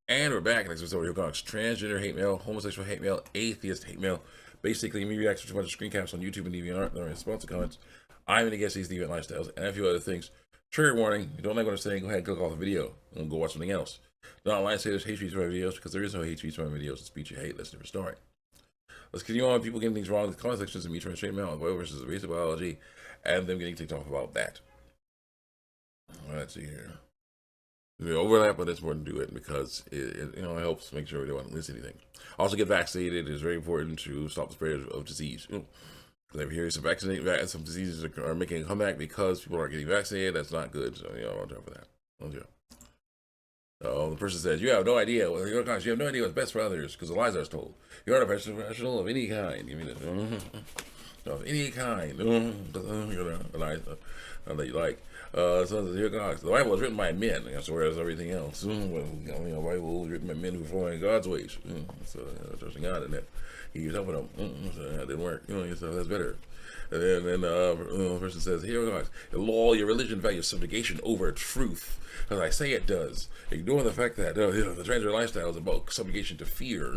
And we're back. Next episode, we're going transgender hate mail, homosexual hate mail, atheist hate mail. Basically, me reacting to a bunch of screen caps on YouTube and DeviantArt. There are responsive comments. I'm going to guess these deviant lifestyles and a few other things. Trigger warning: you don't like what I'm saying? Go ahead and click off the video and go watch something else. Don't online say there's hate speech for my videos because there is no hate speech for my videos. It's speech you hate. That's a different story. Let's continue on. People getting things wrong. The comment sections of me trying to straighten out boy versus the race of biology, and them getting ticked off about that. Let's see here. The overlap, but it's important to do it because it helps make sure we don't miss anything. Also, get vaccinated. It is very important to stop the spread of disease. Because every year, some diseases are making a comeback because people aren't getting vaccinated. That's not good. So watch out for that. Okay. So the person says, "You have no idea. Well, you have no idea what's best for others because the lies are told. You're not a professional of any kind. You mean of any kind. That you like." So here goes. The Bible was written by men, so whereas everything else, the Bible was written by men who were following God's ways. So trusting God in that, He was helping them. So that didn't work. So that's better. And then the person says, "Here goes. The law, your religion values subjugation over truth, as I say it does, ignoring the fact that the transgender lifestyle is about subjugation to fear,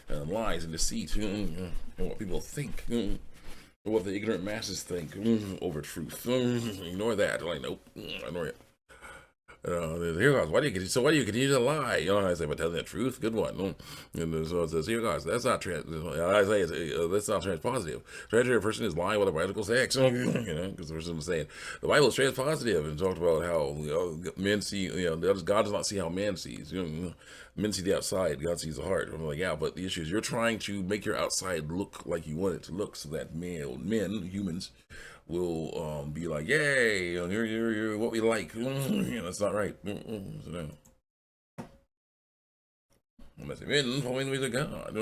and lies and deceit, and what people think." What the ignorant masses think over truth. Ignore that. Like, nope, ignore it. Here goes. Why do you continue to lie? I say, but telling the truth, good one. And so it says, here goes. That's not trans. I say, that's not transpositive. Transgender person is lying with a biological sex. Because the person was saying the Bible is transpositive and talked about how men see. God does not see how man sees. Men see the outside. God sees the heart. I'm like, yeah, but the issue is you're trying to make your outside look like you want it to look, so that humans, will be like, yay, you're what we like. That's not right. So no. I'm say, men following the ways of God.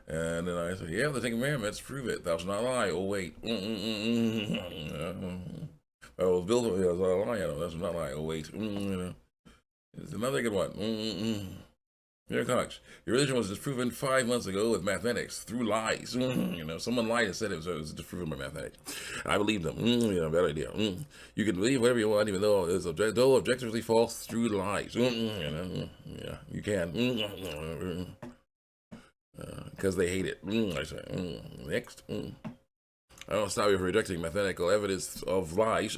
And then I say, yeah, the Ten Commandments prove it. Thou shalt not lie. Oh wait. I was built on a lie. Thou shalt not lie. Oh wait. It's another good one. Here Cox, your religion was disproven 5 months ago with mathematics through lies. Someone lied and said it was disproven by mathematics. I believe them. Bad idea. You can believe whatever you want, even though it's objectively false through lies. Yeah, you can. Because they hate it. I say. Next. I don't stop you from rejecting mathematical evidence of lies.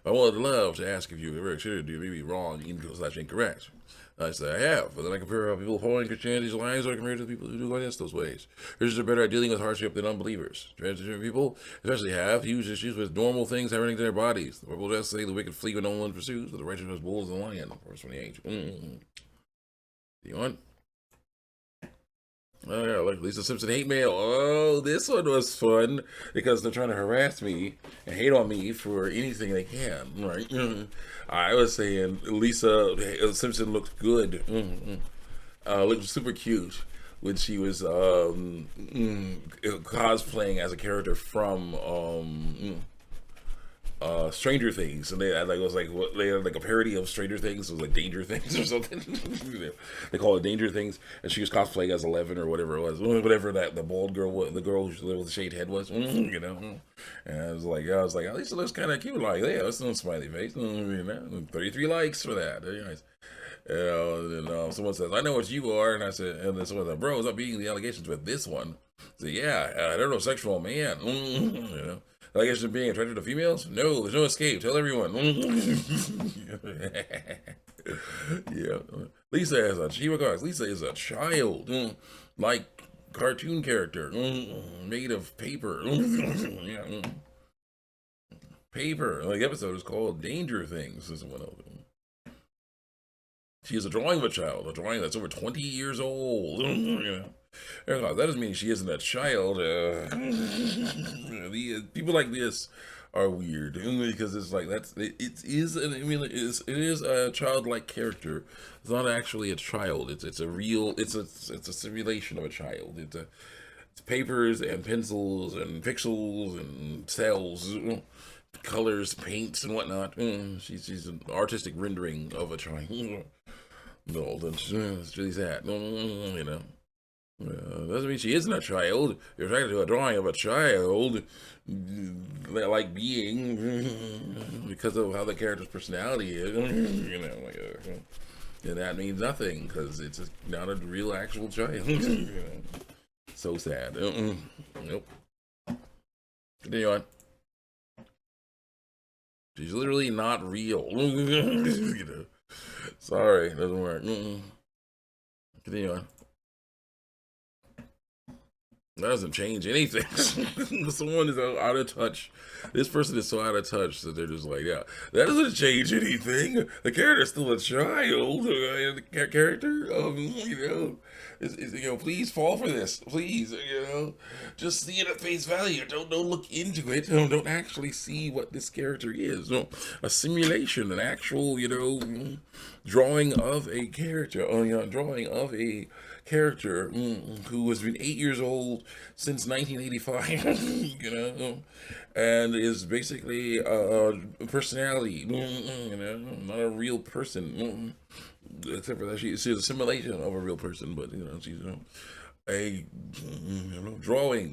I would love to ask if you ever considered you may be wrong, incorrect. I say I have, but then I compare how people following Christianity's lies are compared to people who do against those ways. Christians are better at dealing with hardship than unbelievers. Transgender people especially have huge issues with normal things happening to their bodies. The Bible does say the wicked flee when no one pursues, but the righteous as bulls and lion. Verse 28. You want? Oh yeah, like Lisa Simpson hate mail. Oh, this one was fun because they're trying to harass me and hate on me for anything they can. Right? I was saying Lisa Simpson looked good. Looked super cute when she was cosplaying as a character from Stranger Things, and they had they had like a parody of Stranger Things. It was like Danger Things or something. They call it Danger Things, and she was cosplaying as 11 or whatever it was, whatever that the bald girl was, the girl with the shaved head was. And I was like, at least it looks kind of cute. Like, yeah, that's no smiley face. 33 likes for that. Very nice. And someone says, "I know what you are," and I said, and then someone said, "Bro, is that beating the allegations with this one?" I said, "Yeah, I don't know, sexual man." Allegations of being attracted to females? No, there's no escape. Tell everyone. Yeah. Lisa is a child, like cartoon character, made of paper. Yeah. Paper. Like episode is called Danger Things. This is one of them. She is a drawing of a child, a drawing that's over 20 years old. That doesn't mean she isn't a child. People like this are weird because it's like it is a childlike character. It's not actually a child. It's a simulation of a child. It's papers and pencils and pixels and cells, colors, paints and whatnot. She's an artistic rendering of a child. No, that's really sad. Doesn't mean she isn't a child. You're attracted to a drawing of a child, like being, because of how the character's personality is. And that means nothing because it's not a real actual child. So sad. Nope. Continue on. She's literally not real. Sorry, it doesn't work. Continue on. That doesn't change anything. Someone is out of touch. This person is so out of touch that they're just like, yeah, that doesn't change anything. The character's still a child. The character, please fall for this. Please, just see it at face value. Don't look into it. Don't actually see what this character is. No, a simulation, an actual, drawing of a character. Drawing of a character who has been 8 years old since 1985, and is basically a personality, not a real person, except for that she's a simulation of a real person, but she's a drawing.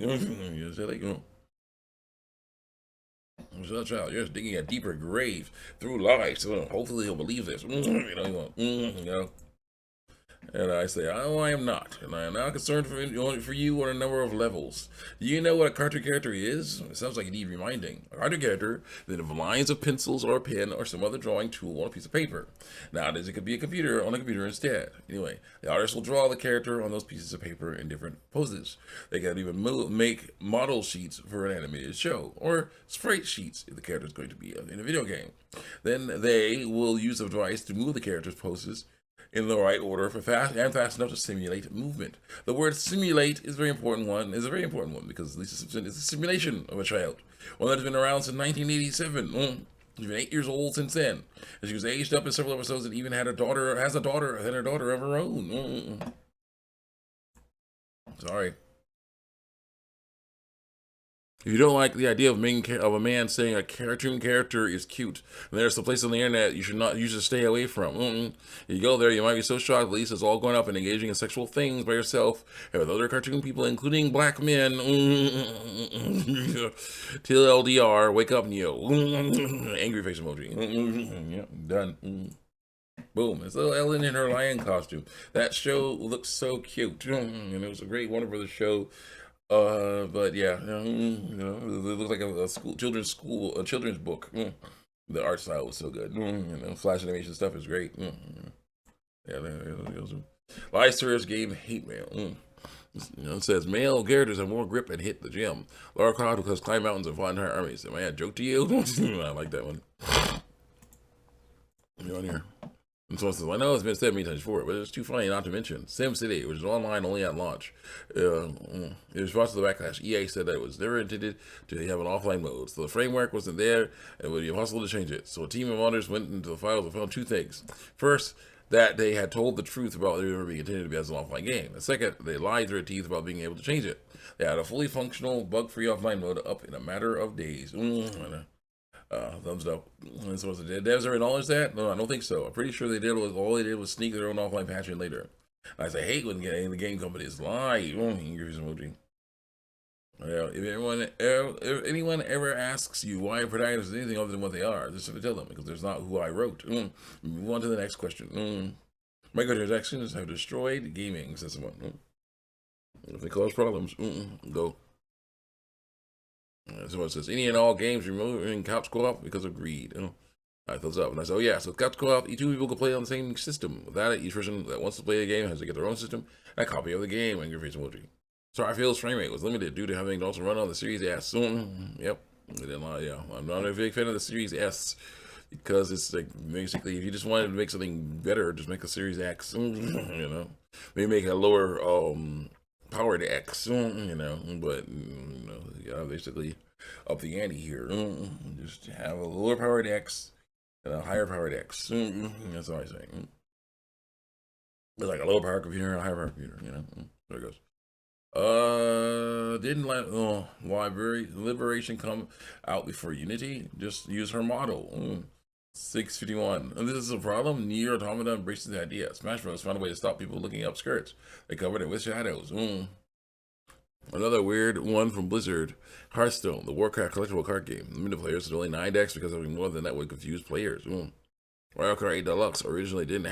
She's not a child. You're just digging a deeper grave through life. So hopefully he'll believe this. And I say, oh, I am not. And I am now concerned for you on a number of levels. Do you know what a cartoon character is? It sounds like it needs reminding. A cartoon character that involves lines of pencils or a pen or some other drawing tool on a piece of paper. Nowadays, it could be a computer on a computer instead. Anyway, the artist will draw the character on those pieces of paper in different poses. They can even make model sheets for an animated show or sprite sheets if the character is going to be in a video game. Then they will use a device to move the character's poses in the right order for fast enough to simulate movement. The word simulate is a very important one because Lisa Simpson is a simulation of a child. One that's been around since 1987. She's been 8 years old since then. And she was aged up in several episodes and even has a daughter of her own. Sorry. If you don't like the idea of a man saying a cartoon character is cute, and there's a place on the internet you should stay away from. You go there, you might be so shocked. Lisa's all going up and engaging in sexual things by herself and with other cartoon people, including black men. TLDR, wake up, Neo. Angry face emoji. Yeah, done. Boom. It's little Ellen in her lion costume. That show looks so cute. And it was a great Warner Brothers show. But yeah, it looks like a children's book. The art style was so good. Flash animation stuff is great. Yeah, live serious game hate mail. It says male characters have more grip and hit the gym. Laura Croft because climb mountains and fly entire armies. Am I a joke to you? I like that one. You're on here. And someone says, I know it's been said many times before, but it's too funny not to mention SimCity, which is online only at launch. In response to the backlash, EA said that it was never intended to have an offline mode, so the framework wasn't there, and it would be impossible to change it. So a team of owners went into the files and found two things. First, that they had told the truth about it never being intended to be as an offline game. And second, they lied through their teeth about being able to change it. They had a fully functional, bug-free offline mode up in a matter of days. Thumbs up. And so did devs ever acknowledge that? No, I don't think so. I'm pretty sure all they did was sneak their own offline patch in later. I say hate when the game companies lie. Emoji. Yeah, if anyone ever asks you why a protagonist is anything other than what they are, just tell them because there's not who I wrote. Move on to the next question. Microtransactions have destroyed gaming, says someone. If they cause problems, go. Someone says, any and all games removing couch co-op because of greed. Thumbs up. And I say, oh yeah, so couch co-op, two people can play on the same system. Without it, each person that wants to play a game has to get their own system and a copy of the game. Angry face emoji. Starfield's frame rate was limited due to having to also run on the Series S. Yep. They didn't lie, yeah. I'm not a big fan of the Series S because it's like basically if you just wanted to make something better, just make a Series X. Maybe make a lower powered X, but yeah, basically up the ante here. Just have a lower powered X and a higher powered X. That's all I say. It's like a lower power computer and a higher power computer. There it goes. Didn't let why Liberation come out before Unity? Just use her model. 651. And this is a problem. Nier Automata embraces the idea. Smash Bros. Found a way to stop people looking up skirts. They covered it with shadows. Another weird one from Blizzard. Hearthstone, the Warcraft collectible card game. Limited players with only 9 decks because having more than that would confuse players. Mario Kart 8 Deluxe originally didn't